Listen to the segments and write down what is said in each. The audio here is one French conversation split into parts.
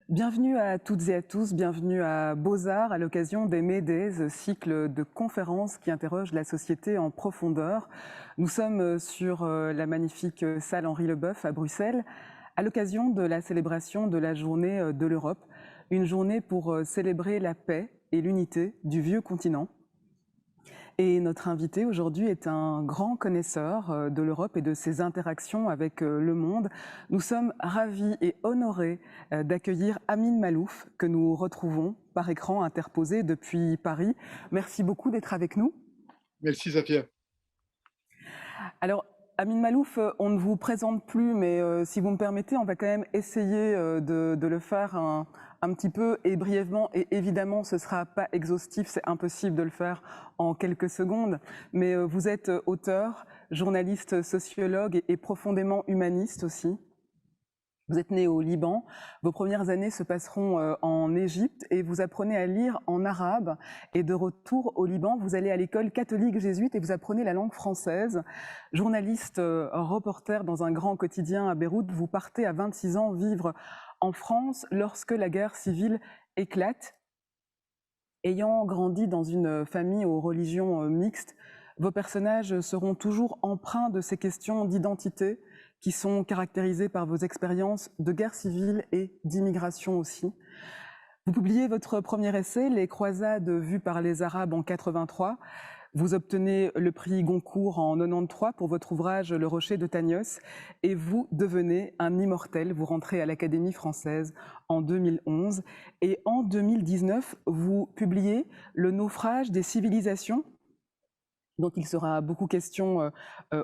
Bienvenue à toutes et à tous, bienvenue à Beaux-Arts à l'occasion des May Days, cycle de conférences qui interrogent la société en profondeur. Nous sommes sur la magnifique salle Henri Leboeuf à Bruxelles à l'occasion de la célébration de la journée de l'Europe, une journée pour célébrer la paix et l'unité du vieux continent. Et notre invité aujourd'hui est un grand connaisseur de l'Europe et de ses interactions avec le monde. Nous sommes ravis et honorés d'accueillir Amin Malouf, que nous retrouvons par écran interposé depuis Paris. Merci beaucoup d'être avec nous. Merci Safia. Alors, Amin Malouf, on ne vous présente plus, mais si vous me permettez, on va quand même essayer de le faire un petit peu et brièvement. Et évidemment, ce ne sera pas exhaustif, c'est impossible de le faire en quelques secondes. Mais vous êtes auteur, journaliste, sociologue et profondément humaniste aussi. Vous êtes né au Liban, vos premières années se passeront en Égypte et vous apprenez à lire en arabe. Et de retour au Liban, vous allez à l'école catholique jésuite et vous apprenez la langue française. Journaliste, reporter dans un grand quotidien à Beyrouth, vous partez à 26 ans vivre en France lorsque la guerre civile éclate. Ayant grandi dans une famille aux religions mixtes, vos personnages seront toujours empreints de ces questions d'identité qui sont caractérisées par vos expériences de guerre civile et d'immigration aussi. Vous publiez votre premier essai, Les croisades vues par les Arabes en 83. Vous obtenez le prix Goncourt en 93 pour votre ouvrage Le Rocher de Tagnos et vous devenez un immortel. Vous rentrez à l'Académie française en 2011 et en 2019, vous publiez Le naufrage des civilisations dont il sera beaucoup question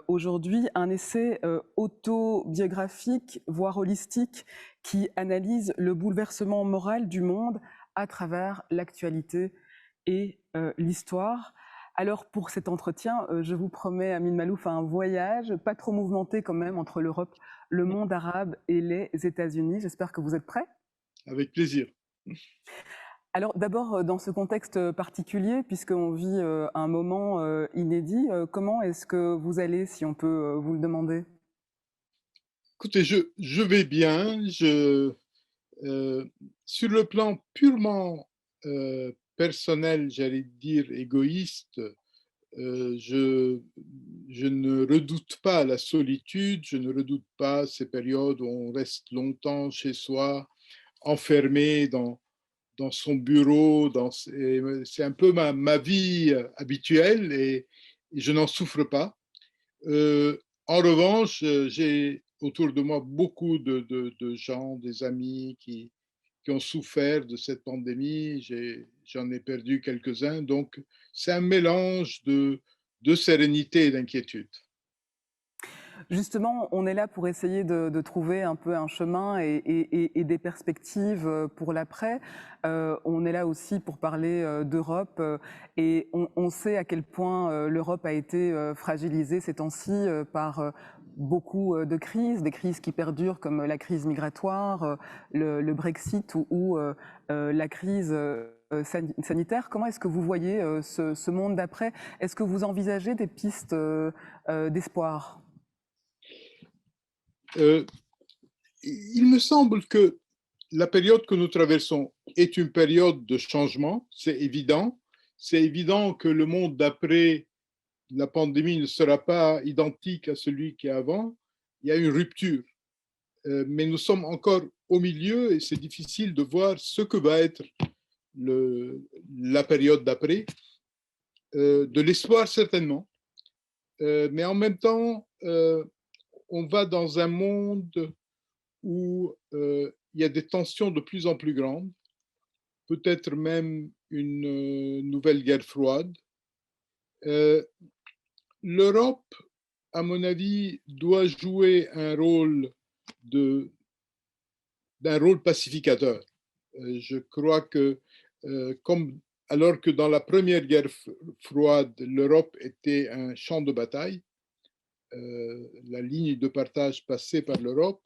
aujourd'hui, un essai autobiographique, voire holistique, qui analyse le bouleversement moral du monde à travers l'actualité et l'histoire. Alors pour cet entretien, je vous promets, Amin Malouf, un voyage pas trop mouvementé quand même entre l'Europe, le monde arabe et les États-Unis. J'espère que vous êtes prêts. Avec plaisir. Alors d'abord, dans ce contexte particulier, puisqu'on vit un moment inédit, comment est-ce que vous allez, si on peut vous le demander? Écoutez, je vais bien. Euh, sur le plan purement personnel, j'allais dire égoïste, euh, je, je ne redoute pas la solitude, je ne redoute pas ces périodes où on reste longtemps chez soi, enfermé dans son bureau. C'est un peu ma vie habituelle et je n'en souffre pas. En revanche, j'ai autour de moi beaucoup de gens, des amis qui ont souffert de cette pandémie. J'en ai perdu quelques-uns. Donc, c'est un mélange de sérénité et d'inquiétude. Justement, on est là pour essayer de trouver un peu un chemin et des perspectives pour l'après. On est là aussi pour parler d'Europe et on sait à quel point l'Europe a été fragilisée ces temps-ci par beaucoup de crises, des crises qui perdurent comme la crise migratoire, le Brexit ou la crise sanitaire. Comment est-ce que vous voyez ce monde d'après? Est-ce que vous envisagez des pistes d'espoir? Euh, il me semble que la période que nous traversons est une période de changement, c'est évident. C'est évident que le monde d'après la pandémie ne sera pas identique à celui qui est avant. Il y a une rupture. Mais nous sommes encore au milieu et c'est difficile de voir ce que va être la période d'après. De l'espoir certainement, mais en même temps, on va dans un monde où il y a des tensions de plus en plus grandes, peut-être même une nouvelle guerre froide. Euh, L'Europe, à mon avis, doit jouer de, d'un rôle pacificateur. Je crois que, comme alors que dans la première guerre froide, l'Europe était un champ de bataille, la ligne de partage passée par l'Europe,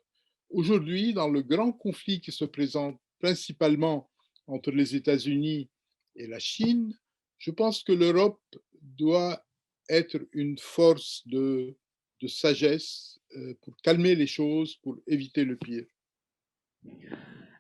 aujourd'hui, dans le grand conflit qui se présente principalement entre les États-Unis et la Chine, je pense que l'Europe doit être une force de sagesse pour calmer les choses, pour éviter le pire.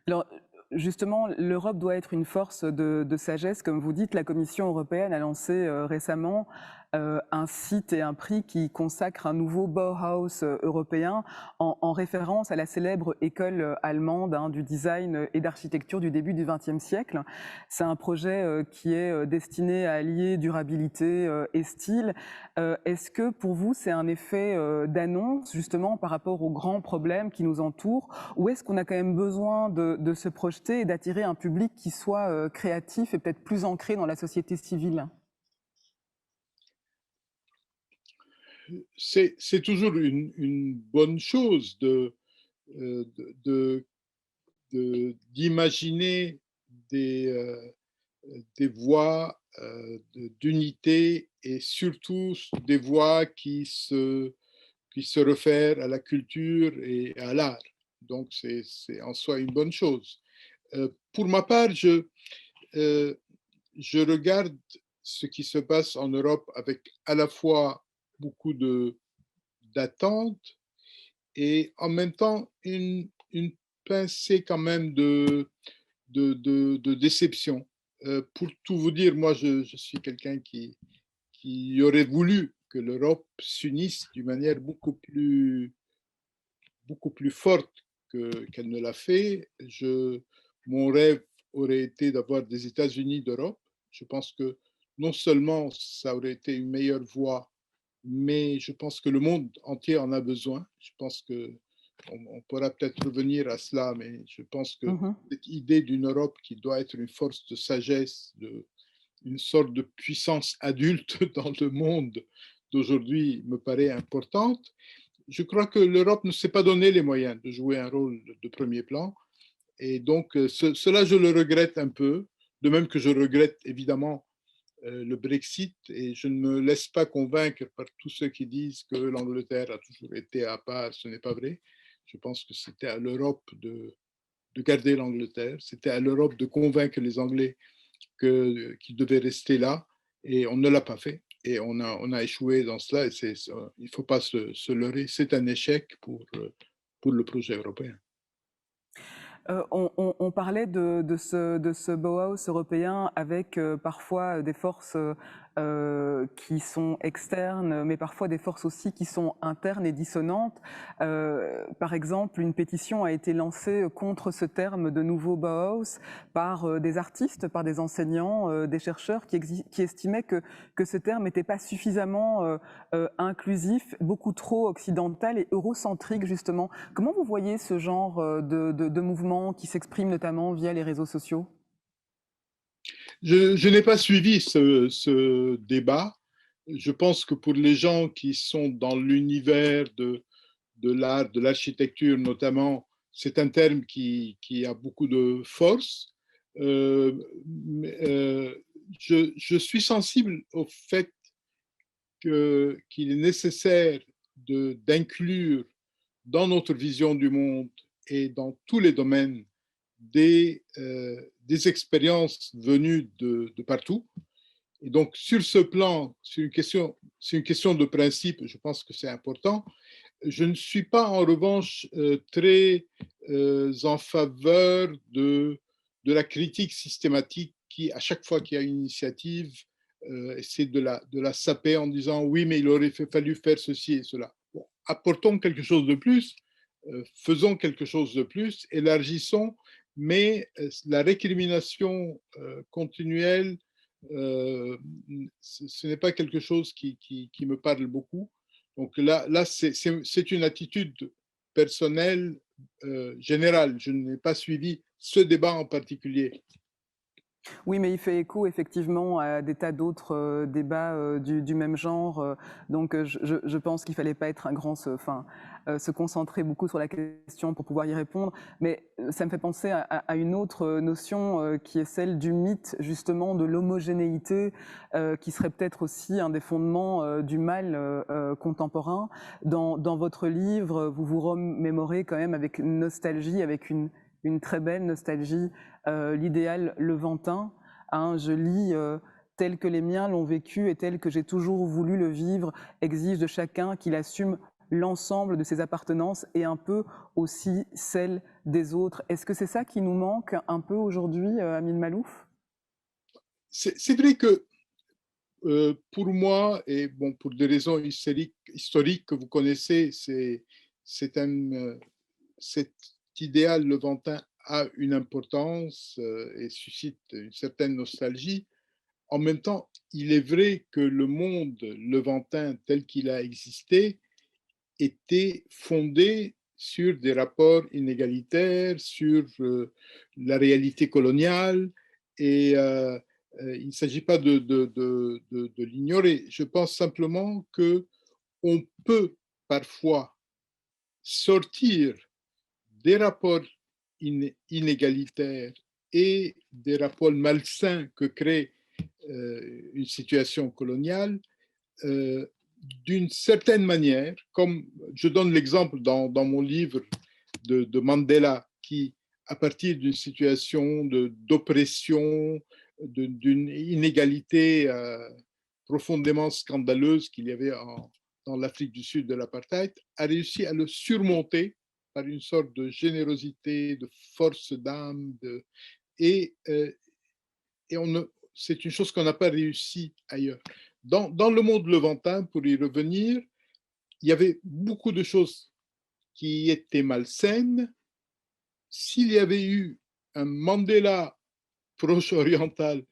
Alors, justement, l'Europe doit être une force de sagesse, comme vous dites. La Commission européenne a lancé récemment un site et un prix qui consacre un nouveau Bauhaus européen en référence à la célèbre école allemande du design et d'architecture du début du XXe siècle. C'est un projet qui est destiné à allier durabilité et style. Est-ce que pour vous, c'est un effet d'annonce, justement, par rapport aux grands problèmes qui nous entourent, ou est-ce qu'on a quand même besoin de se projeter et d'attirer un public qui soit créatif et peut-être plus ancré dans la société civile? C'est toujours une bonne chose euh, de, d'imaginer des, des voies d'unité et surtout des voies qui se réfèrent à la culture et à l'art. Donc, c'est en soi une bonne chose. Pour ma part, je regarde ce qui se passe en Europe avec à la fois beaucoup d'attentes et en même temps une pincée quand même de déception. Pour tout vous dire, moi, je suis quelqu'un qui aurait voulu que l'Europe s'unisse d'une manière beaucoup plus forte qu'elle ne l'a fait. Mon rêve aurait été d'avoir des États-Unis d'Europe. Je pense que non seulement ça aurait été une meilleure voie, mais je pense que le monde entier en a besoin. Je pense que on pourra peut-être revenir à cela, mais je pense que Mhm. cette idée d'une Europe qui doit être une force de sagesse, une sorte de puissance adulte dans le monde d'aujourd'hui me paraît importante. Je crois que l'Europe ne s'est pas donné les moyens de jouer un rôle de premier plan. Et donc, cela, je le regrette un peu, de même que je regrette évidemment le Brexit. Et je ne me laisse pas convaincre par tous ceux qui disent que l'Angleterre a toujours été à part. Ce n'est pas vrai. Je pense que c'était à l'Europe de garder l'Angleterre. C'était à l'Europe de convaincre les Anglais qu'ils devaient rester là. Et on ne l'a pas fait. Et on a échoué dans cela. Et il ne faut pas se leurrer. C'est un échec pour le projet européen. On parlait de ce Bauhaus européen avec parfois des forces qui sont externes, mais parfois des forces aussi qui sont internes et dissonantes. Par exemple, une pétition a été lancée contre ce terme de nouveau Bauhaus par des artistes, par des enseignants, des chercheurs qui estimaient que ce terme n'était pas suffisamment inclusif, beaucoup trop occidental et eurocentrique justement. Comment vous voyez ce genre de mouvement qui s'exprime notamment via les réseaux sociaux? Je n'ai pas suivi ce débat. Je pense que pour les gens qui sont dans l'univers de l'art, de l'architecture notamment, c'est un terme qui a beaucoup de force. Euh, euh, je suis sensible au fait qu'il est nécessaire d'inclure dans notre vision du monde et dans tous les domaines des expériences venues de partout. Et donc, sur ce plan, c'est une question de principe, je pense que c'est important. Je ne suis pas, en revanche, très en faveur de la critique systématique qui, à chaque fois qu'il y a une initiative, essaie de la saper en disant oui, mais il aurait fallu faire ceci et cela. Bon, apportons quelque chose de plus, faisons quelque chose de plus, élargissons, mais la récrimination continuelle, ce n'est pas quelque chose qui me parle beaucoup. Donc là c'est une attitude personnelle générale. Je n'ai pas suivi ce débat en particulier. Oui, mais il fait écho effectivement à des tas d'autres débats du même genre. Donc je pense qu'il fallait pas être un grand, enfin, se concentrer beaucoup sur la question pour pouvoir y répondre. Mais ça me fait penser à une autre notion qui est celle du mythe justement de l'homogénéité, qui serait peut-être aussi un des fondements du mal contemporain. Dans votre livre, vous vous remémorez quand même avec une nostalgie, avec une très belle nostalgie, l'idéal levantin. Hein, je lis tel que les miens l'ont vécu et tel que j'ai toujours voulu le vivre, exige de chacun qu'il assume l'ensemble de ses appartenances et un peu aussi celle des autres. Est-ce que c'est ça qui nous manque un peu aujourd'hui, Amin Malouf? C'est vrai que pour moi, et bon, pour des raisons historiques que vous connaissez, c'est cet idéal levantin a une importance et suscite une certaine nostalgie. En même temps, il est vrai que le monde levantin tel qu'il a existé était fondé sur des rapports inégalitaires, sur la réalité coloniale, et il ne s'agit pas de l'ignorer. Je pense simplement qu'on peut parfois sortir des rapports inégalitaires et des rapports malsains que crée une situation coloniale d'une certaine manière, comme je donne l'exemple dans mon livre de Mandela, qui, à partir d'une situation d'oppression, d'une inégalité profondément scandaleuse qu'il y avait dans l'Afrique du Sud de l'apartheid, a réussi à le surmonter par une sorte de générosité, de force d'âme, et, euh, et c'est une chose qu'on n'a pas réussi ailleurs. Dans le monde levantin, pour y revenir, il y avait beaucoup de choses qui étaient malsaines. S'il y avait eu un Mandela proche-oriental,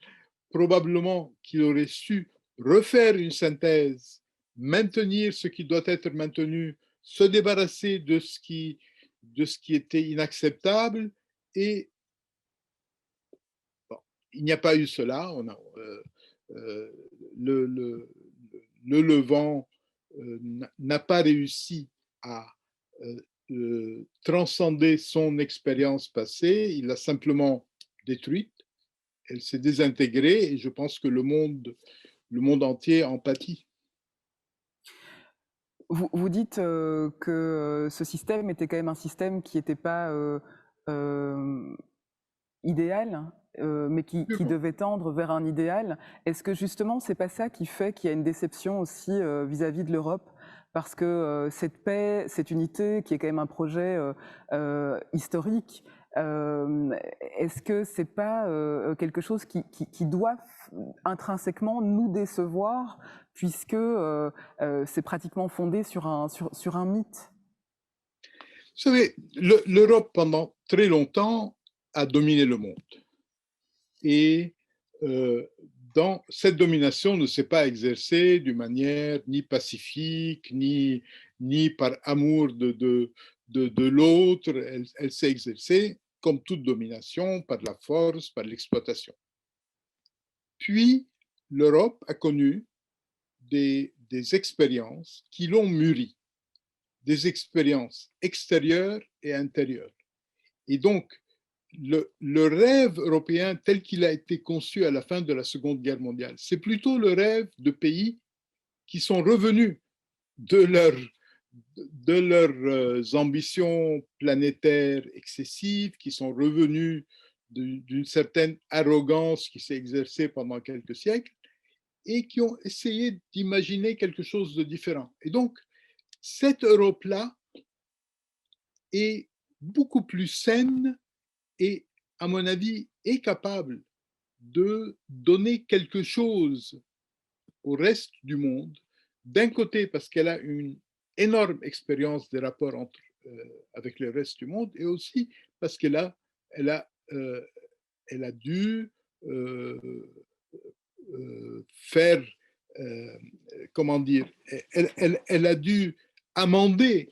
probablement qu'il aurait su refaire une synthèse, maintenir ce qui doit être maintenu, se débarrasser de ce qui était inacceptable. Et bon, il n'y a pas eu cela. Euh, le, le, le Levant n'a pas réussi à transcender son expérience passée, il l'a simplement détruite, elle s'est désintégrée et je pense que le monde entier en pâtit. Vous dites que ce système était quand même un système qui n'était pas euh, idéal, mais qui devait tendre vers un idéal. Est-ce que justement, c'est pas ça qui fait qu'il y a une déception aussi vis-à-vis de l'Europe? Parce que cette paix, cette unité, qui est quand même un projet historique, est-ce que c'est pas quelque chose qui doit intrinsèquement nous décevoir, puisque c'est pratiquement fondé sur un mythe? Vous savez, l'Europe pendant très longtemps a dominé le monde. Et dans cette domination ne s'est pas exercée d'une manière ni pacifique, ni par amour de l'autre. Elle s'est exercée, comme toute domination, par la force, par l'exploitation. Puis, l'Europe a connu des expériences qui l'ont mûri, des expériences extérieures et intérieures. Et donc, le rêve européen tel qu'il a été conçu à la fin de la Seconde Guerre mondiale, c'est plutôt le rêve de pays qui sont revenus de, leur, de leurs ambitions planétaires excessives, qui sont revenus d'une certaine arrogance qui s'est exercée pendant quelques siècles et qui ont essayé d'imaginer quelque chose de différent. Et donc, cette Europe-là est beaucoup plus saine et, à mon avis, est capable de donner quelque chose au reste du monde, d'un côté parce qu'elle a une énorme expérience des rapports avec le reste du monde, et aussi parce elle a, euh, elle a dû euh, faire, euh, comment dire, elle a dû amender,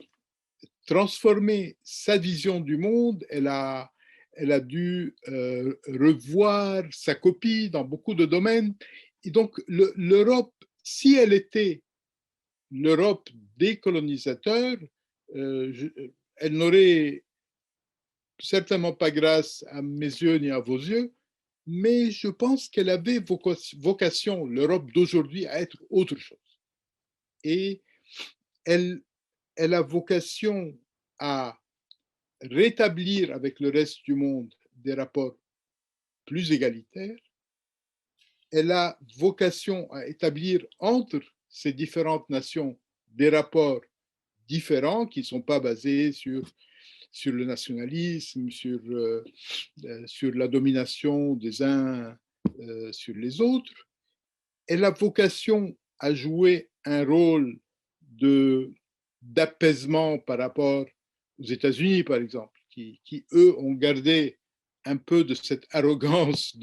transformer sa vision du monde, elle a dû revoir sa copie dans beaucoup de domaines. Et donc, l'Europe, si elle était l'Europe des colonisateurs, elle n'aurait certainement pas grâce à mes yeux ni à vos yeux, mais je pense qu'elle avait vocation, l'Europe d'aujourd'hui, à être autre chose. Et elle, elle a vocation à rétablir avec le reste du monde des rapports plus égalitaires. Elle a vocation à établir entre ces différentes nations des rapports différents qui ne sont pas basés sur le nationalisme, sur la domination des uns sur les autres. Elle a vocation à jouer un rôle d'apaisement par rapport aux États-Unis, par exemple, eux, ont gardé un peu de cette arrogance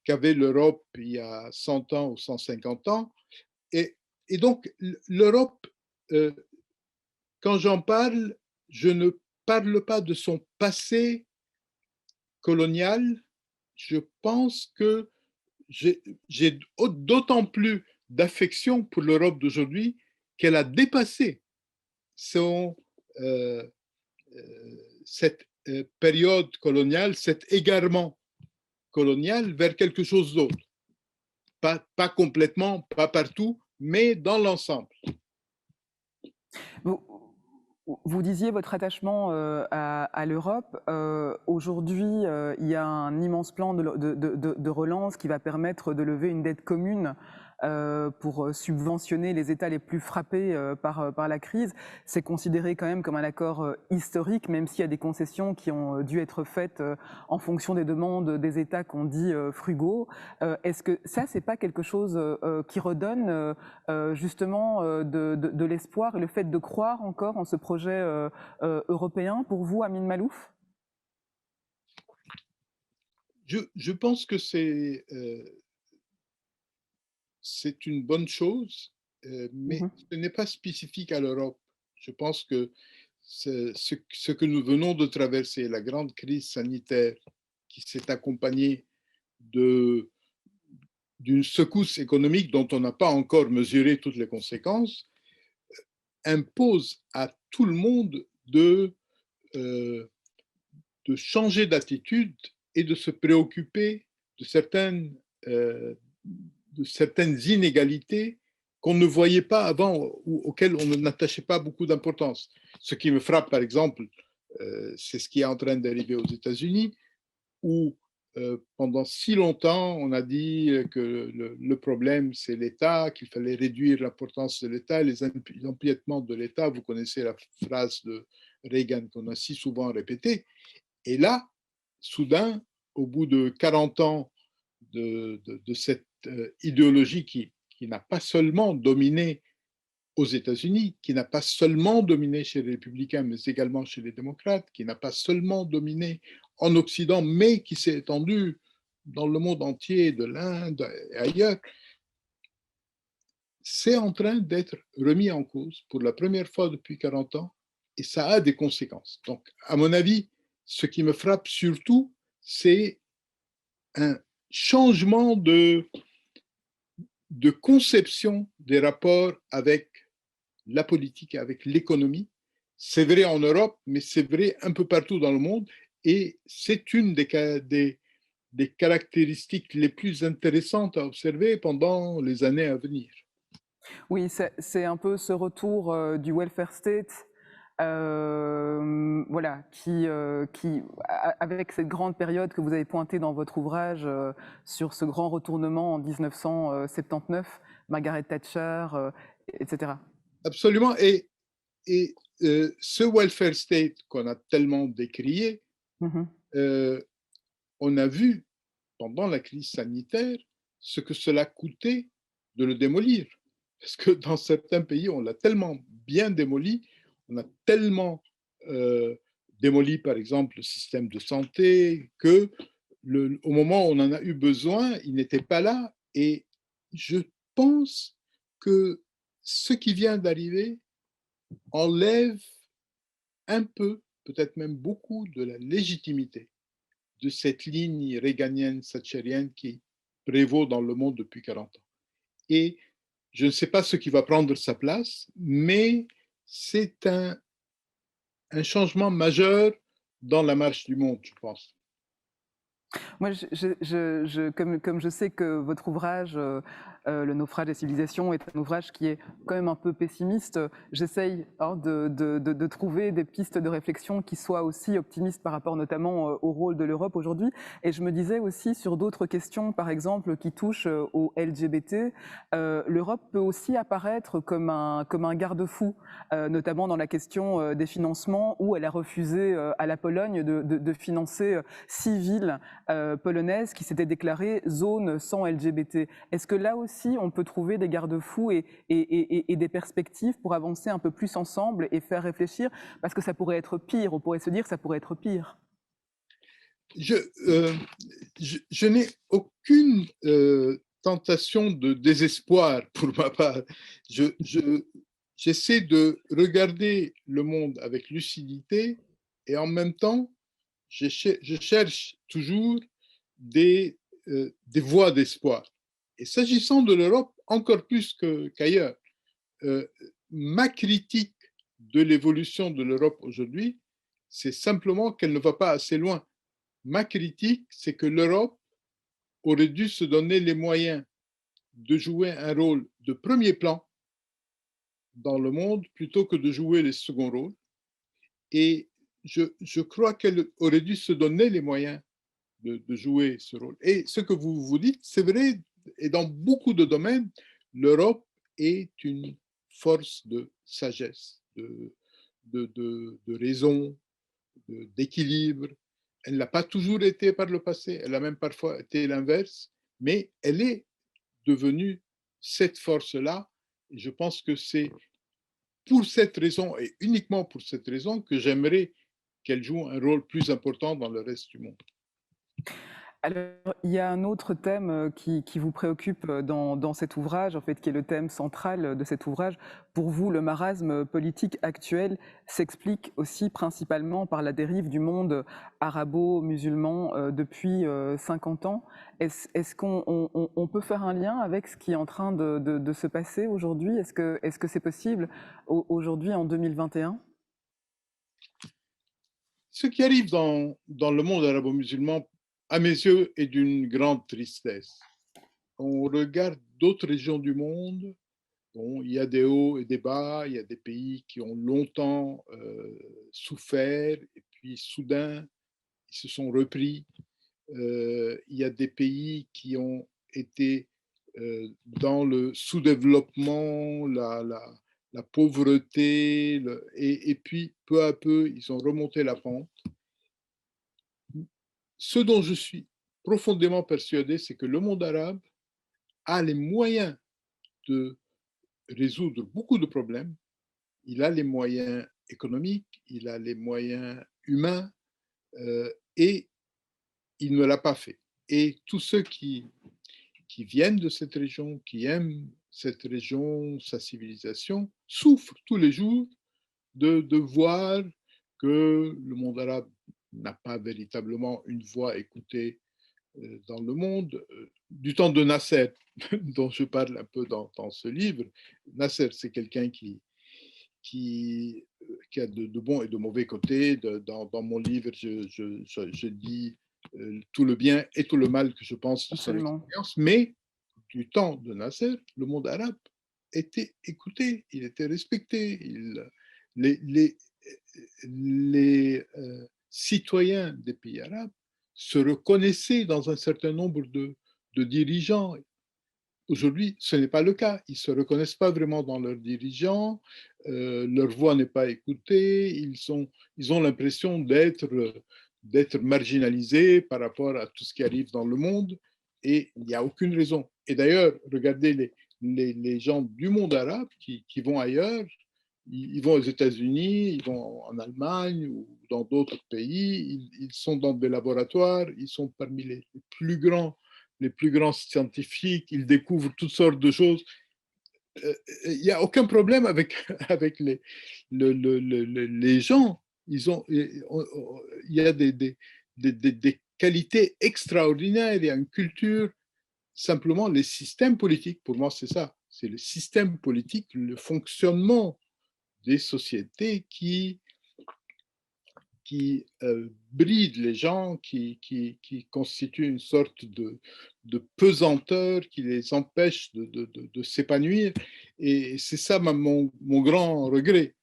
qu'avait l'Europe il y a 100 ans ou 150 ans. Et, et donc, l'Europe, quand j'en parle, je ne parle pas de son passé colonial. Je pense que j'ai d'autant plus d'affection pour l'Europe d'aujourd'hui qu'elle a dépassé son, euh, cette période coloniale, cet égarement colonial vers quelque chose d'autre. Pas complètement, pas partout, mais dans l'ensemble. Vous, vous disiez votre attachement à l'Europe. Aujourd'hui, il y a un immense plan de relance qui va permettre de lever une dette commune pour subventionner les États les plus frappés par la crise. C'est considéré quand même comme un accord historique, même s'il y a des concessions qui ont dû être faites en fonction des demandes des États qu'on dit frugaux. Est-ce que ça, c'est pas quelque chose qui redonne justement de l'espoir et le fait de croire encore en ce projet européen pour vous, Amin Malouf? Je pense que c'est une bonne chose, mais ce n'est pas spécifique à l'Europe. Je pense que ce que nous venons de traverser, la grande crise sanitaire qui s'est accompagnée d'une secousse économique dont on n'a pas encore mesuré toutes les conséquences, impose à tout le monde euh, de changer d'attitude et de se préoccuper de certaines inégalités qu'on ne voyait pas avant ou auxquelles on n'attachait pas beaucoup d'importance. Ce qui me frappe, par exemple, c'est ce qui est en train d'arriver aux États-Unis, où pendant si longtemps, on a dit que le problème, c'est l'État, qu'il fallait réduire l'importance de l'État, les empiètements de l'État. Vous connaissez la phrase de Reagan qu'on a si souvent répétée. Et là, soudain, au bout de 40 ans de cette idéologie qui n'a pas seulement dominé aux États-Unis, qui n'a pas seulement dominé chez les républicains, mais également chez les démocrates, qui n'a pas seulement dominé en Occident, mais qui s'est étendue dans le monde entier, de l'Inde et ailleurs, c'est en train d'être remis en cause pour la première fois depuis 40 ans, et ça a des conséquences. Donc, à mon avis, ce qui me frappe surtout, c'est un changement de conception des rapports avec la politique, avec l'économie. C'est vrai en Europe, mais c'est vrai un peu partout dans le monde. Et c'est une des caractéristiques les plus intéressantes à observer pendant les années à venir. Oui, c'est un peu ce retour du welfare state, voilà, avec cette grande période que vous avez pointée dans votre ouvrage sur ce grand retournement en 1979, Margaret Thatcher, etc. Absolument. Et ce welfare state qu'on a tellement décrié, on a vu pendant la crise sanitaire ce que cela coûtait de le démolir. Parce que dans certains pays, on l'a tellement bien démoli, on a tellement démoli, par exemple, le système de santé, que au moment où on en a eu besoin, il n'était pas là. Et je pense que ce qui vient d'arriver enlève un peu, peut-être même beaucoup, de la légitimité de cette ligne réganienne, thatchérienne qui prévaut dans le monde depuis 40 ans. Et je ne sais pas ce qui va prendre sa place, mais c'est un changement majeur dans la marche du monde, je pense. Moi, comme je sais que votre ouvrage Le naufrage des civilisations est un ouvrage qui est quand même un peu pessimiste. J'essaye de trouver des pistes de réflexion qui soient aussi optimistes par rapport notamment au rôle de l'Europe aujourd'hui. Et je me disais aussi sur d'autres questions, par exemple, qui touchent au LGBT, l'Europe peut aussi apparaître comme un garde-fou, notamment dans la question des financements, où elle a refusé à la Pologne de financer 6 villes polonaises qui s'étaient déclarées zones sans LGBT. Est-ce que là aussi, on peut trouver des garde-fous et des perspectives pour avancer un peu plus ensemble et faire réfléchir? Parce que ça pourrait être pire, on pourrait se dire que ça pourrait être pire. Je n'ai aucune tentation de désespoir pour ma part. J'essaie de regarder le monde avec lucidité et en même temps, je cherche toujours des voies d'espoir. Et s'agissant de l'Europe, encore plus qu'ailleurs, ma critique de l'évolution de l'Europe aujourd'hui, c'est simplement qu'elle ne va pas assez loin. Ma critique, c'est que l'Europe aurait dû se donner les moyens de jouer un rôle de premier plan dans le monde plutôt que de jouer les seconds rôles. Et je crois qu'elle aurait dû se donner les moyens de jouer ce rôle. Et ce que vous dites, c'est vrai, et dans beaucoup de domaines, l'Europe est une force de sagesse, de raison, d'équilibre. Elle n'a pas toujours été par le passé, elle a même parfois été l'inverse, mais elle est devenue cette force-là. Et je pense que c'est pour cette raison, et uniquement pour cette raison, que j'aimerais qu'elle joue un rôle plus important dans le reste du monde. Alors, il y a un autre thème qui vous préoccupe dans cet ouvrage, en fait, qui est le thème central de cet ouvrage. Pour vous, le marasme politique actuel s'explique aussi principalement par la dérive du monde arabo-musulman depuis 50 ans. Est-ce qu'on peut faire un lien avec ce qui est en train de se passer aujourd'hui? Est-ce que c'est possible aujourd'hui en 2021? Ce qui arrive dans le monde arabo-musulman, à mes yeux, est d'une grande tristesse. On regarde d'autres régions du monde, bon, il y a des hauts et des bas, il y a des pays qui ont longtemps souffert, et puis soudain, ils se sont repris. Il y a des pays qui ont été dans le sous-développement, la pauvreté, et puis peu à peu, ils ont remonté la pente. Ce dont je suis profondément persuadé, c'est que le monde arabe a les moyens de résoudre beaucoup de problèmes. Il a les moyens économiques, il a les moyens humains, et il ne l'a pas fait. Et tous ceux qui viennent de cette région, qui aiment cette région, sa civilisation, souffrent tous les jours de voir que le monde arabe n'a pas véritablement une voix écoutée dans le monde. Du temps de Nasser, dont je parle un peu dans ce livre, Nasser, c'est quelqu'un qui a de bons et de mauvais côtés. Dans mon livre, je dis tout le bien et tout le mal que je pense de son Absolument. expérience, mais du temps de Nasser, le monde arabe était écouté, il était respecté. Les, les citoyens des pays arabes se reconnaissaient dans un certain nombre de dirigeants. Aujourd'hui, ce n'est pas le cas. Ils ne se reconnaissent pas vraiment dans leurs dirigeants, leur voix n'est pas écoutée, ils ont l'impression d'être marginalisés par rapport à tout ce qui arrive dans le monde, et il n'y a aucune raison. Et d'ailleurs, regardez les gens du monde arabe qui vont ailleurs, ils vont aux États-Unis, ils vont en Allemagne ou dans d'autres pays, ils sont dans des laboratoires, ils sont parmi les plus grands scientifiques, ils découvrent toutes sortes de choses. Il n'y a aucun problème avec les gens. Il y a des qualités extraordinaires, il y a une culture. Simplement, les systèmes politiques, pour moi, c'est ça. C'est le système politique, le fonctionnement des sociétés bride les gens, qui constitue une sorte de pesanteur qui les empêche de s'épanouir. Et c'est ça mon grand regret.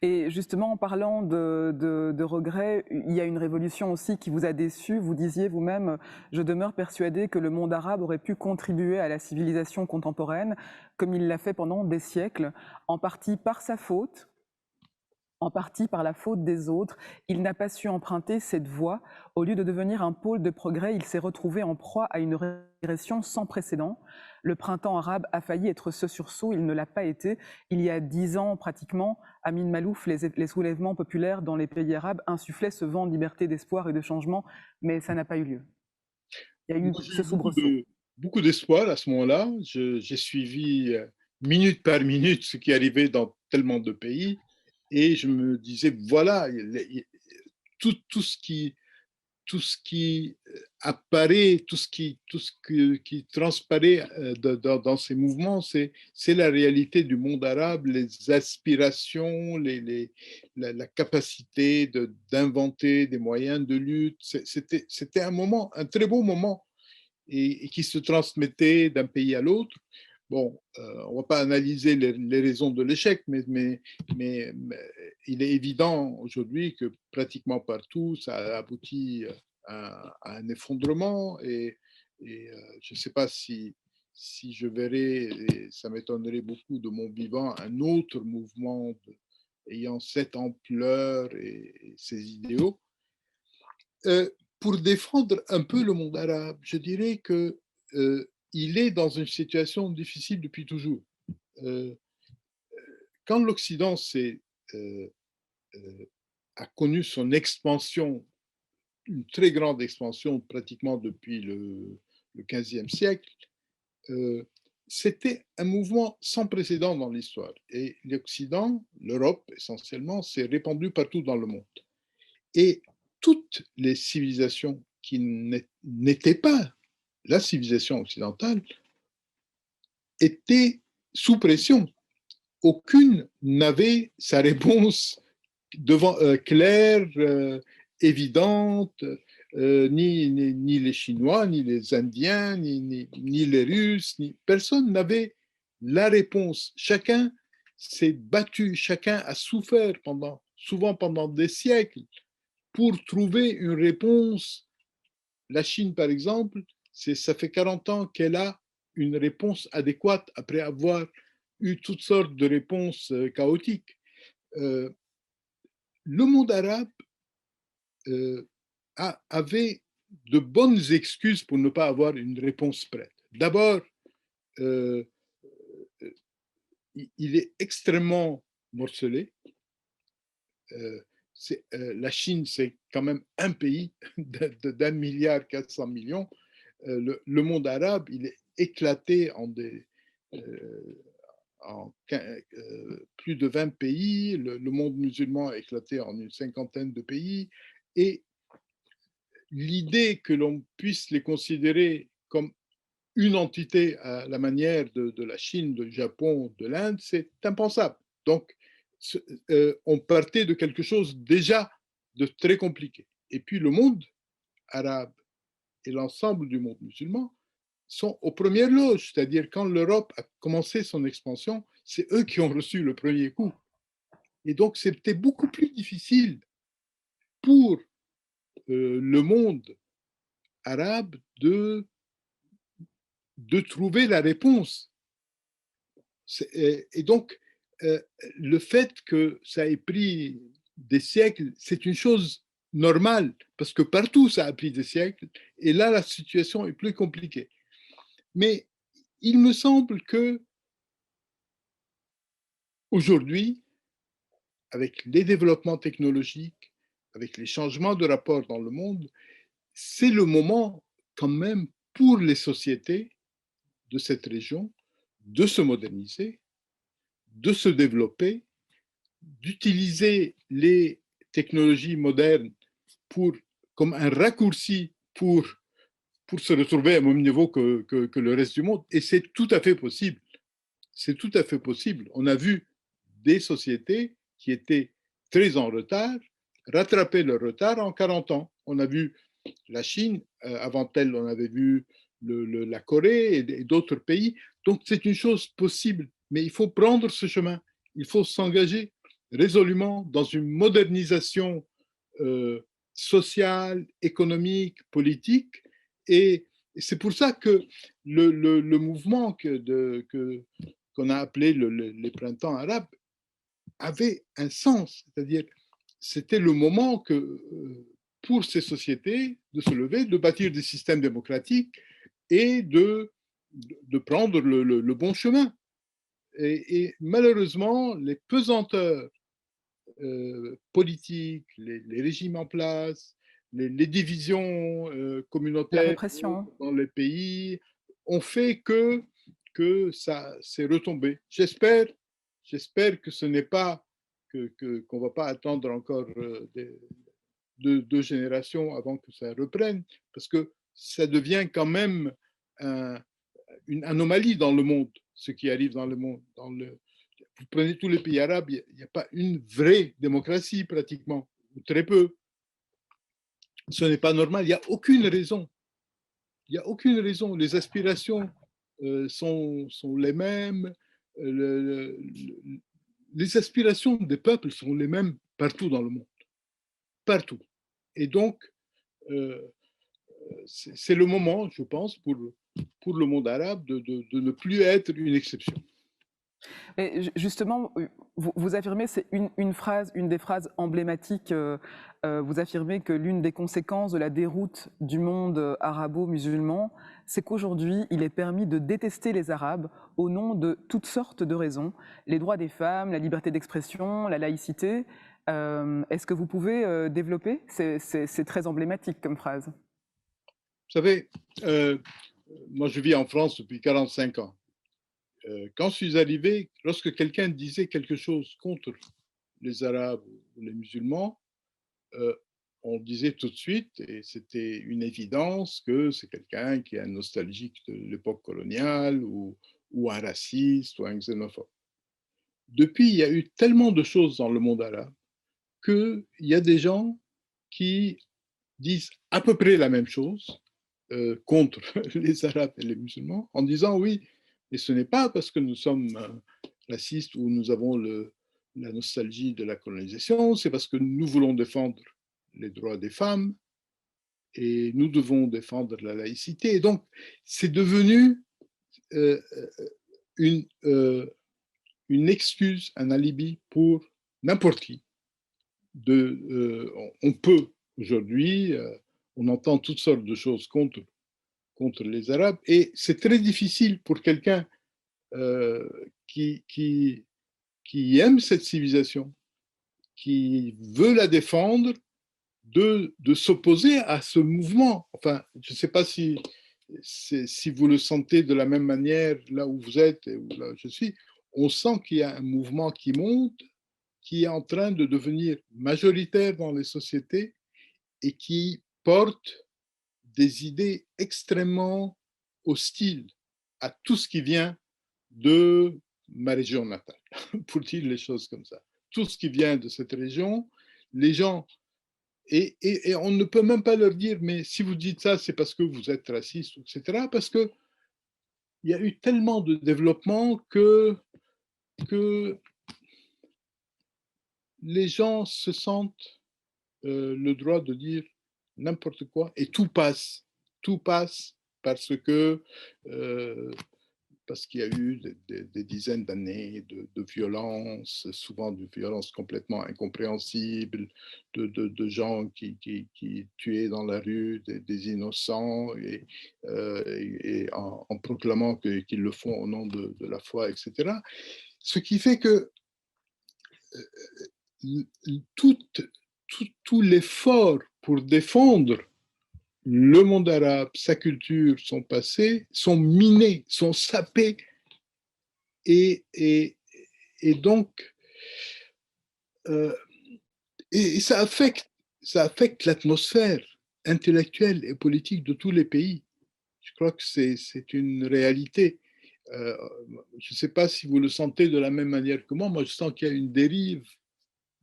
Et justement, en parlant de regrets, il y a une révolution aussi qui vous a déçu. Vous disiez vous-même, je demeure persuadé que le monde arabe aurait pu contribuer à la civilisation contemporaine, comme il l'a fait pendant des siècles, en partie par sa faute, en partie par la faute des autres. Il n'a pas su emprunter cette voie. Au lieu de devenir un pôle de progrès, il s'est retrouvé en proie à une régression sans précédent. Le printemps arabe a failli être ce sursaut, il ne l'a pas été. Il y a 10 ans pratiquement, Amin Malouf, les soulèvements populaires dans les pays arabes insufflaient ce vent de liberté, d'espoir et de changement, mais ça n'a pas eu lieu. Il y a eu Moi, j'ai ce eu soubresaut. beaucoup d'espoir à ce moment-là. J'ai suivi minute par minute ce qui arrivait dans tellement de pays et je me disais, voilà, tout ce qui apparaît, qui transparaît dans ces mouvements, c'est la réalité du monde arabe, les aspirations, la capacité d'inventer des moyens de lutte. C'était un très beau moment et qui se transmettait d'un pays à l'autre. Bon, on ne va pas analyser les raisons de l'échec, mais il est évident aujourd'hui que pratiquement partout, ça a abouti à un effondrement et je ne sais pas si je verrais, et ça m'étonnerait beaucoup de mon vivant, un autre mouvement ayant cette ampleur et ces idéaux. Pour défendre un peu le monde arabe, je dirais que il est dans une situation difficile depuis toujours. Euh, Quand l'Occident euh, euh, a connu son expansion, une très grande expansion pratiquement depuis le 15e siècle, euh, c'était un mouvement sans précédent dans l'histoire. Et l'Occident, l'Europe essentiellement, s'est répandu partout dans le monde. Et toutes les civilisations qui n'étaient pas la civilisation occidentale étaient sous pression. Aucune n'avait sa réponse claire, évidente, ni les Chinois, ni les Indiens, ni les Russes, personne n'avait la réponse. Chacun s'est battu, chacun a souffert souvent pendant des siècles pour trouver une réponse. La Chine, par exemple, ça fait 40 ans qu'elle a une réponse adéquate après avoir eu toutes sortes de réponses chaotiques. Euh, le monde arabe avait de bonnes excuses pour ne pas avoir une réponse prête. D'abord, euh, il est extrêmement morcelé. La Chine, c'est quand même un pays d'1,4 milliard le monde arabe, il est éclaté en plus de 20 pays, le monde musulman est éclaté en une cinquantaine de pays, et l'idée que l'on puisse les considérer comme une entité à la manière de la Chine, du Japon, de l'Inde, c'est impensable. Donc, on partait de quelque chose déjà de très compliqué. Et puis le monde arabe et l'ensemble du monde musulman sont aux premières loges, c'est-à-dire quand l'Europe a commencé son expansion, c'est eux qui ont reçu le premier coup. Et donc c'était beaucoup plus difficile pour le monde arabe de trouver la réponse. Et donc, le fait que ça ait pris des siècles, c'est une chose normale, parce que partout ça a pris des siècles, et là la situation est plus compliquée. Mais il me semble que aujourd'hui, avec les développements technologiques, avec les changements de rapport dans le monde, c'est le moment quand même pour les sociétés de cette région de se moderniser, de se développer, d'utiliser les technologies modernes pour, comme un raccourci pour se retrouver à même niveau que le reste du monde. Et c'est tout à fait possible. C'est tout à fait possible. On a vu des sociétés qui étaient très en retard, rattraper le retard en 40 ans. On a vu la Chine, avant elle, on avait vu la Corée et d'autres pays. Donc, c'est une chose possible, mais il faut prendre ce chemin. Il faut s'engager résolument dans une modernisation sociale, économique, politique. Et c'est pour ça que le mouvement qu'on a appelé les printemps arabes avait un sens. C'est-à-dire, c'était le moment pour ces sociétés de se lever, de bâtir des systèmes démocratiques et de prendre le bon chemin. Et malheureusement, les pesanteurs politiques, les régimes en place, les divisions La communautaires répression. dans les pays ont fait que ça s'est retombé. J'espère que ce n'est pas qu'on ne va pas attendre encore deux générations avant que ça reprenne, parce que ça devient quand même une anomalie dans le monde, ce qui arrive dans le monde. Vous prenez tous les pays arabes, il n'y a pas une vraie démocratie pratiquement, ou très peu. Ce n'est pas normal, il n'y a aucune raison. Il n'y a aucune raison. Les aspirations sont les mêmes. Les aspirations des peuples sont les mêmes partout dans le monde. Partout. Et donc, c'est le moment, je pense, pour le monde arabe de ne plus être une exception. Et justement, vous affirmez, c'est une des phrases emblématiques, vous affirmez que l'une des conséquences de la déroute du monde arabo-musulman, c'est qu'aujourd'hui, il est permis de détester les Arabes au nom de toutes sortes de raisons, les droits des femmes, la liberté d'expression, la laïcité. Est-ce que vous pouvez développer? C'est très emblématique comme phrase. Vous savez, moi je vis en France depuis 45 ans. Quand je suis arrivé, lorsque quelqu'un disait quelque chose contre les Arabes ou les musulmans, on disait tout de suite, et c'était une évidence, que c'est quelqu'un qui est un nostalgique de l'époque coloniale ou un raciste ou un xénophobe. Depuis, il y a eu tellement de choses dans le monde arabe qu'il y a des gens qui disent à peu près la même chose contre les Arabes et les musulmans en disant oui, et ce n'est pas parce que nous sommes racistes ou nous avons la nostalgie de la colonisation, c'est parce que nous voulons défendre les droits des femmes et nous devons défendre la laïcité. Et donc, c'est devenu euh, une, euh, une excuse, un alibi pour n'importe qui. On peut aujourd'hui, on entend toutes sortes de choses contre les Arabes, et c'est très difficile pour quelqu'un euh, qui aime cette civilisation, qui veut la défendre, de s'opposer à ce mouvement. Enfin, je ne sais pas si vous le sentez de la même manière là où vous êtes et où là je suis. On sent qu'il y a un mouvement qui monte, qui est en train de devenir majoritaire dans les sociétés et qui porte des idées extrêmement hostiles à tout ce qui vient de ma région natale, pour dire les choses comme ça. Tout ce qui vient de cette région, les gens, et on ne peut même pas leur dire, mais si vous dites ça, c'est parce que vous êtes raciste, etc., parce qu'il y a eu tellement de développement que les gens se sentent le droit de dire n'importe quoi et tout passe. Tout passe parce que parce qu'il y a eu des dizaines d'années de violence, souvent de violence complètement incompréhensible, de gens qui tuaient dans la rue des innocents et en proclamant qu'ils le font au nom de la foi, etc. Ce qui fait que tout, tout l'effort pour défendre le monde arabe, sa culture, son passé, sont minés, sont sapés. Et, et, et donc, euh, et ça affecte l'atmosphère intellectuelle et politique de tous les pays. Je crois que c'est une réalité. Je ne sais pas si vous le sentez de la même manière que moi. Moi, je sens qu'il y a une dérive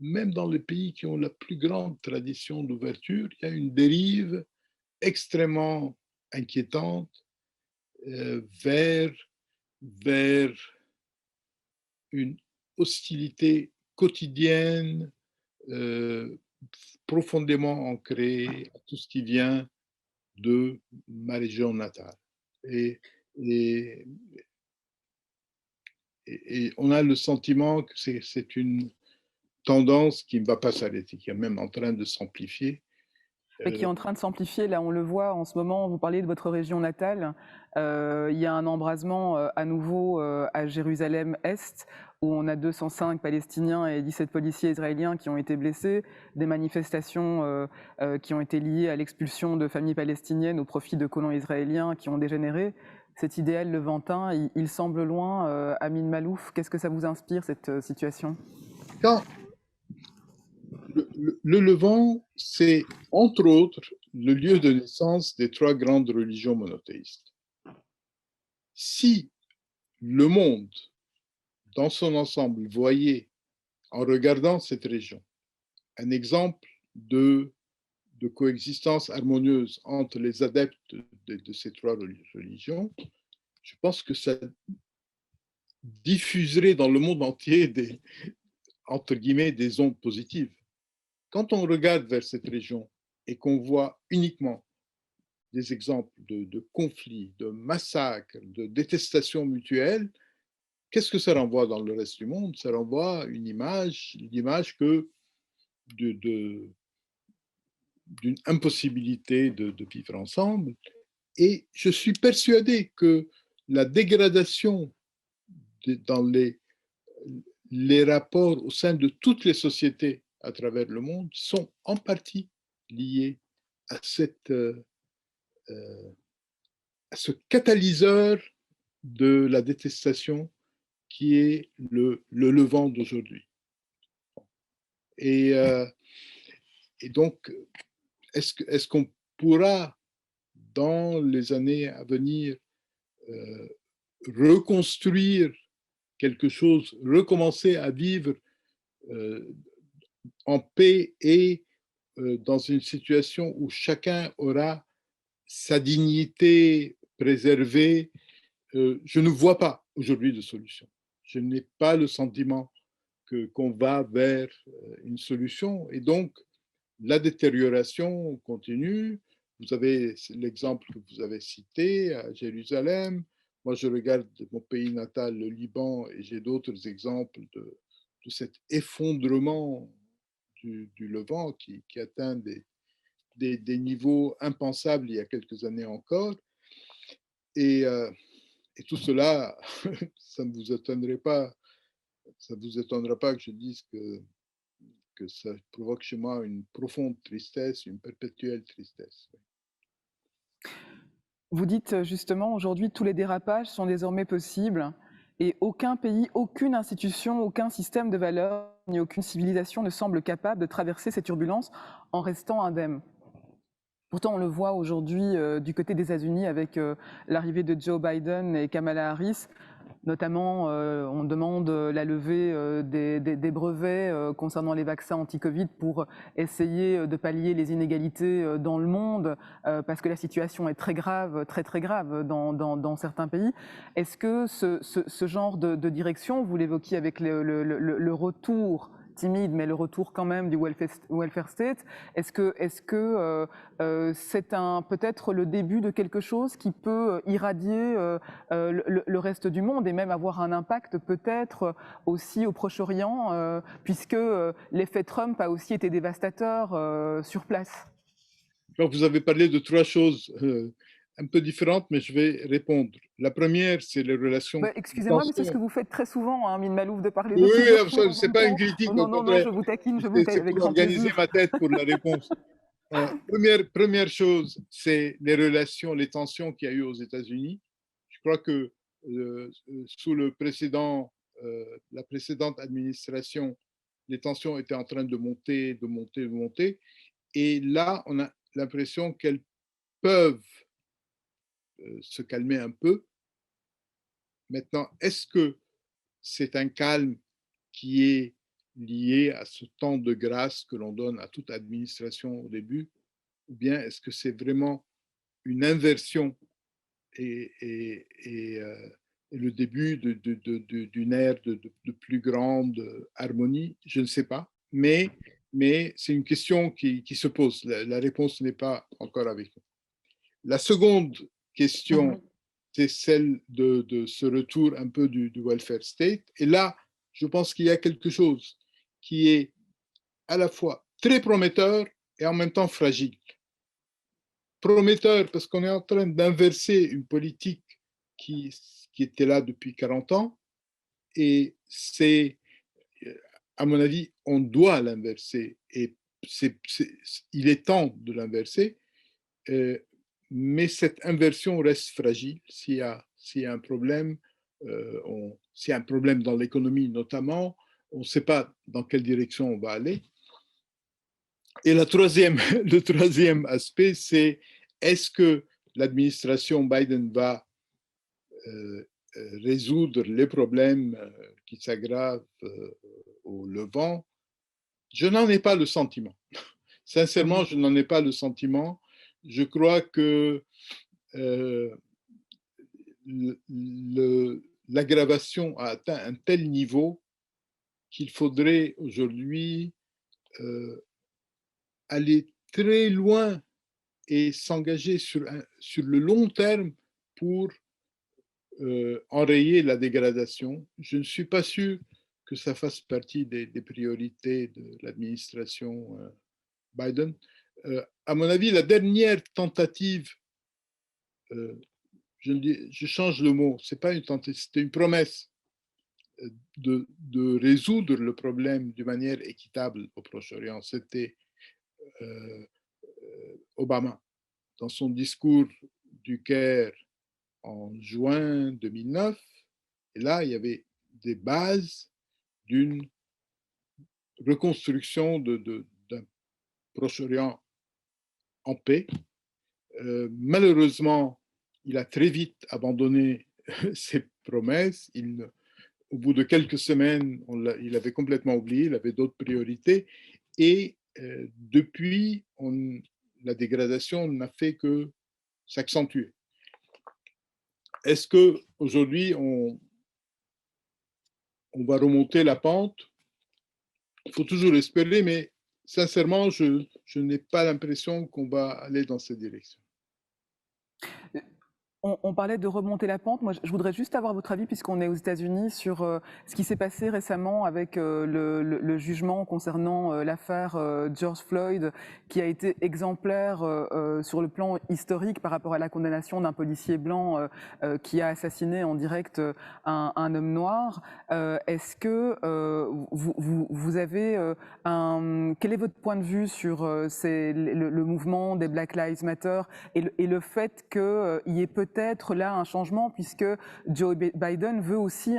même dans les pays qui ont la plus grande tradition d'ouverture, il y a une dérive extrêmement inquiétante vers, vers une hostilité quotidienne, euh, profondément ancrée à tout ce qui vient de ma région natale. Et, et, et on a le sentiment que c'est une tendance qui ne va pas s'arrêter, qui est même en train de s'amplifier. Et qui est en train de s'amplifier. Là, on le voit en ce moment. Vous parlez de votre région natale. Il y a un embrasement à nouveau à Jérusalem-Est, où on a 205 Palestiniens et 17 policiers israéliens qui ont été blessés, des manifestations qui ont été liées à l'expulsion de familles palestiniennes au profit de colons israéliens qui ont dégénéré. Cet idéal levantin, il semble loin. Amin Malouf, qu'est-ce que ça vous inspire, cette situation? Quand le Levant, c'est entre autres le lieu de naissance des trois grandes religions monothéistes. Si le monde, dans son ensemble, voyait, en regardant cette région, un exemple de coexistence harmonieuse entre les adeptes de ces trois religions, je pense que ça diffuserait dans le monde entier des, entre guillemets, des ondes positives. Quand on regarde vers cette région et qu'on voit uniquement des exemples de conflits, de massacres, de détestation mutuelle, qu'est-ce que ça renvoie dans le reste du monde? Ça renvoie l'image que d'une impossibilité de vivre ensemble. Et je suis persuadé que la dégradation dans les rapports au sein de toutes les sociétés à travers le monde sont en partie liés à, à ce catalyseur de la détestation qui est le Levant d'aujourd'hui. Et, et donc, est-ce qu'on pourra, dans les années à venir, reconstruire quelque chose, recommencer à vivre en paix et dans une situation où chacun aura sa dignité préservée? Je ne vois pas aujourd'hui de solution. Je n'ai pas le sentiment qu'on va vers une solution. Et donc, la détérioration continue. Vous avez l'exemple que vous avez cité à Jérusalem. Moi, je regarde mon pays natal, le Liban, et j'ai d'autres exemples de cet effondrement du Levant qui atteint des niveaux impensables il y a quelques années encore. Et, et tout cela, ça ne vous étonnerait pas, ça vous étonnera pas que je dise que ça provoque chez moi une profonde tristesse, une perpétuelle tristesse. Vous dites justement, aujourd'hui, tous les dérapages sont désormais possibles et aucun pays, aucune institution, aucun système de valeurs ni aucune civilisation ne semble capable de traverser ces turbulences en restant indemne. Pourtant, on le voit aujourd'hui du côté des États-Unis avec l'arrivée de Joe Biden et Kamala Harris. Notamment, on demande la levée des brevets concernant les vaccins anti-Covid pour essayer de pallier les inégalités dans le monde, parce que la situation est très grave, très très grave dans certains pays. Est-ce que ce genre de direction, vous l'évoquiez avec le retour timide, mais le retour quand même du welfare state, est-ce que c'est peut-être le début de quelque chose qui peut irradier le reste du monde et même avoir un impact peut-être aussi au Proche-Orient, puisque l'effet Trump a aussi été dévastateur sur place? Donc, vous avez parlé de trois choses un peu différentes, mais je vais répondre. La première, c'est les relations. Bah, excusez-moi, mais c'est ce que vous faites très souvent, hein, Mine Malouf, de parler de Oui, plusieurs choses ce en n'est même pas une temps. critique, Oh, au non, non, non, contraire. je vous taquine avec C'est grand pour organiser plaisir. ma tête pour la réponse. Première chose, c'est les relations, les tensions qu'il y a eu aux États-Unis. Je crois que sous la précédente administration, les tensions étaient en train de monter, de monter, de monter. Et là, on a l'impression qu'elles peuvent se calmer un peu. Maintenant, est-ce que c'est un calme qui est lié à ce temps de grâce que l'on donne à toute administration au début, ou bien est-ce que c'est vraiment une inversion et le début d'une ère de plus grande harmonie? Je ne sais pas, mais c'est une question qui se pose. La réponse n'est pas encore avec nous. La seconde question, Mhm. c'est celle de ce retour un peu du welfare state. Et là, je pense qu'il y a quelque chose qui est à la fois très prometteur et en même temps fragile. Prometteur parce qu'on est en train d'inverser une politique qui était là depuis 40 ans et c'est, à mon avis, on doit l'inverser et il est temps de l'inverser, euh, mais cette inversion reste fragile. S'il y a un problème, s'il y a un problème dans l'économie notamment, on ne sait pas dans quelle direction on va aller. Et le troisième aspect, c'est est-ce que l'administration Biden va euh, résoudre les problèmes qui s'aggravent au Levant? Je n'en ai pas le sentiment. Sincèrement, Mhm. je n'en ai pas le sentiment. Je crois que euh, l'aggravation a atteint un tel niveau qu'il faudrait aujourd'hui euh, aller très loin et s'engager sur le long terme pour enrayer la dégradation. Je ne suis pas sûr que ça fasse partie des priorités de l'administration Biden. À mon avis, la dernière tentative, euh, je change le mot, c'est pas une tentative, c'était une promesse de résoudre le problème d'une manière équitable au Proche-Orient. C'était euh, Obama. Dans son discours du Caire en juin 2009, et là, il y avait des bases d'une reconstruction d'un Proche-Orient en paix. Malheureusement, il a très vite abandonné ses promesses. Au bout de quelques semaines, il avait complètement oublié, il avait d'autres priorités. Et depuis, la dégradation n'a fait que s'accentuer. Est-ce qu'aujourd'hui, on va remonter la pente? Il faut toujours espérer, mais sincèrement, je n'ai pas l'impression qu'on va aller dans cette direction. On parlait de remonter la pente. Moi, je voudrais juste avoir votre avis, puisqu'on est aux États-Unis, sur ce qui s'est passé récemment avec le jugement concernant l'affaire George Floyd, qui a été exemplaire sur le plan historique par rapport à la condamnation d'un policier blanc qui a assassiné en direct un homme noir. Est-ce que vous avez quel est votre point de vue sur le mouvement des Black Lives Matter et le fait qu'il y ait peut-être là un changement, puisque Joe Biden veut aussi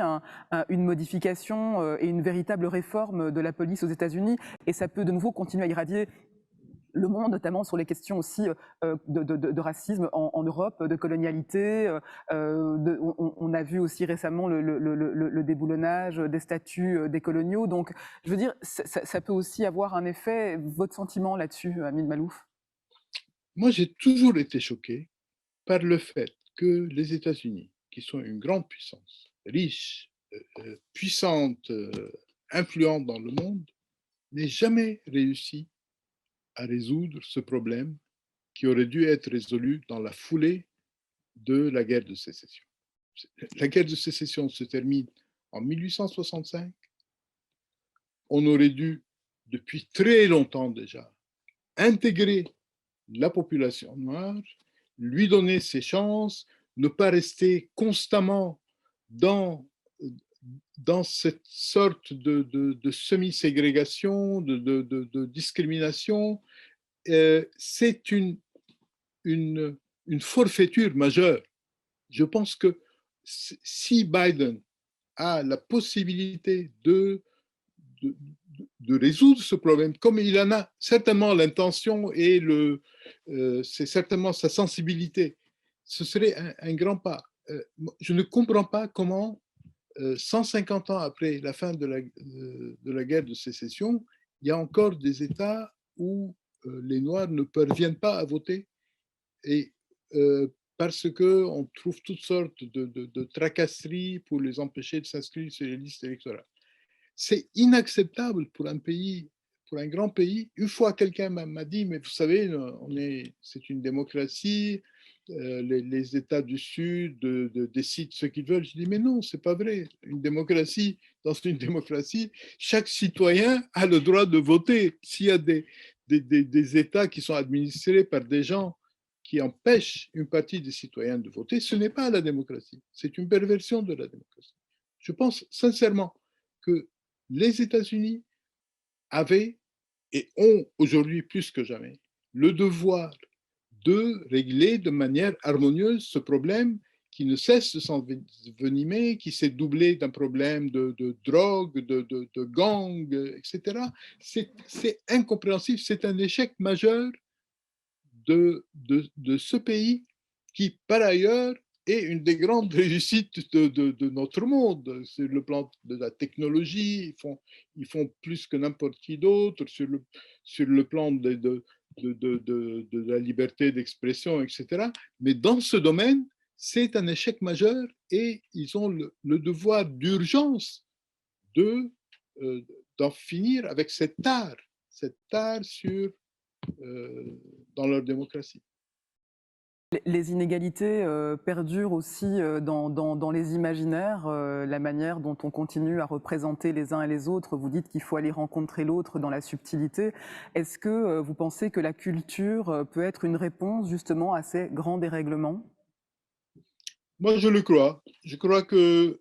une modification et une véritable réforme de la police aux États-Unis, et ça peut de nouveau continuer à irradier le monde, notamment sur les questions aussi de racisme en Europe, de colonialité. On a vu aussi récemment le déboulonnage des statuts des coloniaux. Donc, je veux dire, ça peut aussi avoir un effet. Votre sentiment là-dessus, Amin Malouf? Moi, j'ai toujours été choqué par le fait que les États-Unis, qui sont une grande puissance, riche, puissante, influente dans le monde, n'aient jamais réussi à résoudre ce problème qui aurait dû être résolu dans la foulée de la guerre de sécession. La guerre de sécession se termine en 1865. On aurait dû, depuis très longtemps déjà, intégrer la population noire, lui donner ses chances, ne pas rester constamment dans, dans cette sorte de semi-ségrégation, de discrimination. C'est une forfaiture majeure. Je pense que si Biden a la possibilité de, de résoudre ce problème, comme il en a certainement l'intention et c'est certainement sa sensibilité, ce serait un grand pas. Je ne comprends pas comment 150 ans après la fin de la guerre de sécession, il y a encore des États où les Noirs ne parviennent pas à voter et parce qu'on trouve toutes sortes de tracasseries pour les empêcher de s'inscrire sur les listes électorales. C'est inacceptable pour un pays, pour un grand pays. Une fois, quelqu'un m'a dit, mais vous savez, c'est une démocratie, les États du Sud décident ce qu'ils veulent. Je dis, mais non, c'est pas vrai. Une démocratie, dans une démocratie, chaque citoyen a le droit de voter. S'il y a des États qui sont administrés par des gens qui empêchent une partie des citoyens de voter, ce n'est pas la démocratie. C'est une perversion de la démocratie. Je pense sincèrement que les États-Unis avaient et ont aujourd'hui plus que jamais le devoir de régler de manière harmonieuse ce problème qui ne cesse de s'envenimer, qui s'est doublé d'un problème de drogue, de gang, etc. C'est incompréhensible, c'est un échec majeur de ce pays qui, par ailleurs, est une des grandes réussites de notre monde sur le plan de la technologie. Ils font plus que n'importe qui d'autre sur le plan de la liberté d'expression, etc. Mais dans ce domaine, c'est un échec majeur et ils ont le devoir d'urgence d'en finir avec cet art sur, dans leur démocratie. Les inégalités perdurent aussi dans les imaginaires, la manière dont on continue à représenter les uns et les autres. Vous dites qu'il faut aller rencontrer l'autre dans la subtilité. Est-ce que vous pensez que la culture peut être une réponse justement à ces grands dérèglements? Moi, je le crois. Je crois que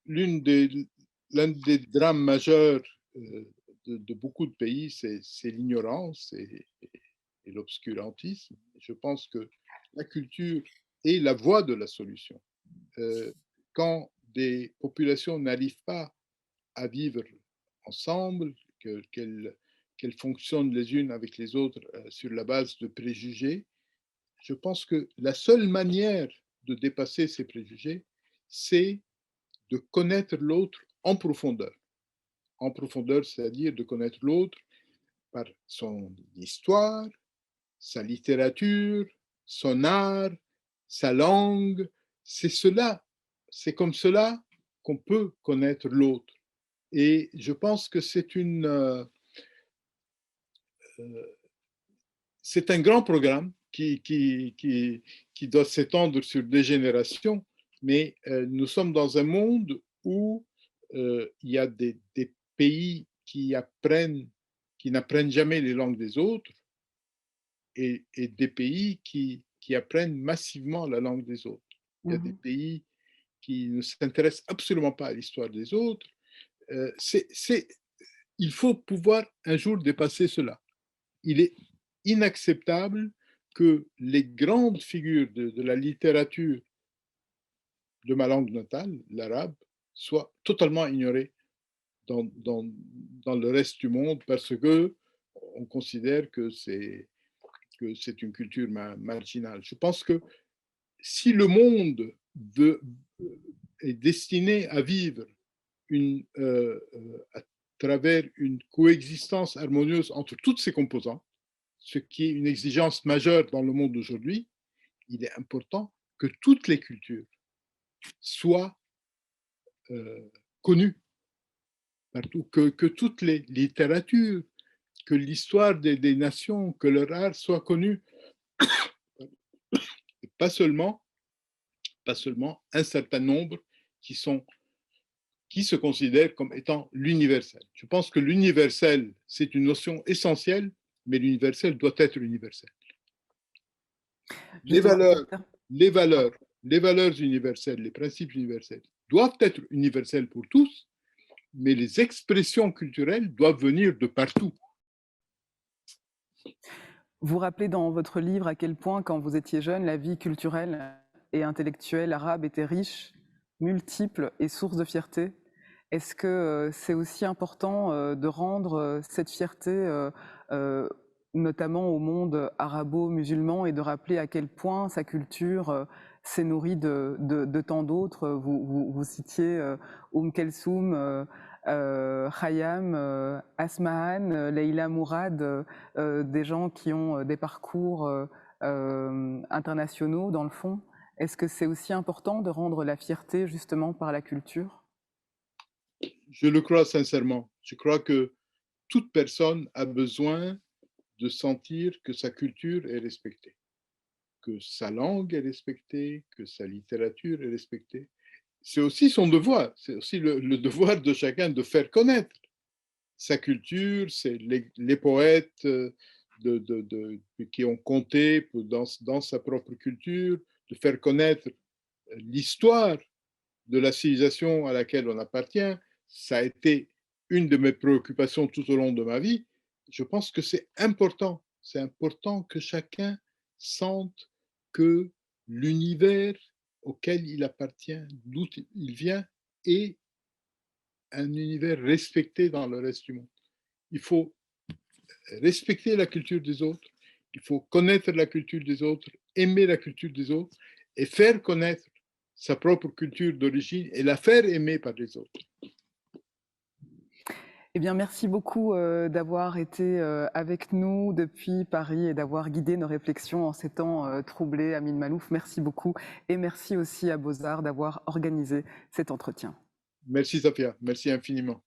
l'un des drames majeurs de beaucoup de pays, c'est l'ignorance et l'obscurantisme. Je pense que la culture est la voie de la solution. Quand des populations n'arrivent pas à vivre ensemble, qu'elles fonctionnent les unes avec les autres sur la base de préjugés, je pense que la seule manière de dépasser ces préjugés, c'est de connaître l'autre en profondeur. En profondeur, c'est-à-dire de connaître l'autre par son histoire, sa littérature, son art, sa langue. C'est cela, c'est comme cela qu'on peut connaître l'autre. Et je pense que c'est un grand programme qui doit s'étendre sur des générations, mais nous sommes dans un monde où il y a des pays qui n'apprennent jamais les langues des autres et des pays qui apprennent massivement la langue des autres. Il y a des pays qui ne s'intéressent absolument pas à l'histoire des autres. Il faut pouvoir un jour dépasser cela. Il est inacceptable que les grandes figures de la littérature de ma langue natale, l'arabe, soient totalement ignorées dans le reste du monde parce que on considère que c'est une culture marginale. Je pense que si le monde est destiné à vivre à travers une coexistence harmonieuse entre toutes ses composants, ce qui est une exigence majeure dans le monde d'aujourd'hui, il est important que toutes les cultures soient connues partout, que toutes les littératures, que l'histoire des nations, que leur art soit connu, et pas seulement un certain nombre qui se considèrent comme étant l'universel. Je pense que l'universel, c'est une notion essentielle, mais l'universel doit être universel. Les valeurs universelles, les principes universels doivent être universels pour tous, mais les expressions culturelles doivent venir de partout. Vous rappelez dans votre livre à quel point, quand vous étiez jeune, la vie culturelle et intellectuelle arabe était riche, multiple et source de fierté. Est-ce que c'est aussi important de rendre cette fierté, notamment au monde arabo-musulman, et de rappeler à quel point sa culture, s'est nourri de tant d'autres. Vous citiez Kulthum, Khayyam, Asmahan, Leila Mourad, des gens qui ont des parcours internationaux dans le fond. Est-ce que c'est aussi important de rendre la fierté justement par la culture? Je le crois sincèrement. Je crois que toute personne a besoin de sentir que sa culture est respectée, que sa langue est respectée, que sa littérature est respectée. C'est aussi son devoir, c'est aussi le devoir de chacun de faire connaître sa culture, c'est les poètes qui ont compté dans sa propre culture, de faire connaître l'histoire de la civilisation à laquelle on appartient. Ça a été une de mes préoccupations tout au long de ma vie. Je pense que c'est important. C'est important que chacun sente que l'univers auquel il appartient, d'où il vient, est un univers respecté dans le reste du monde. Il faut respecter la culture des autres, il faut connaître la culture des autres, aimer la culture des autres et faire connaître sa propre culture d'origine et la faire aimer par les autres. Eh bien, merci beaucoup d'avoir été avec nous depuis Paris et d'avoir guidé nos réflexions en ces temps troublés, Amin Maalouf. Merci beaucoup et merci aussi à Beaux-Arts d'avoir organisé cet entretien. Merci Safia, merci infiniment.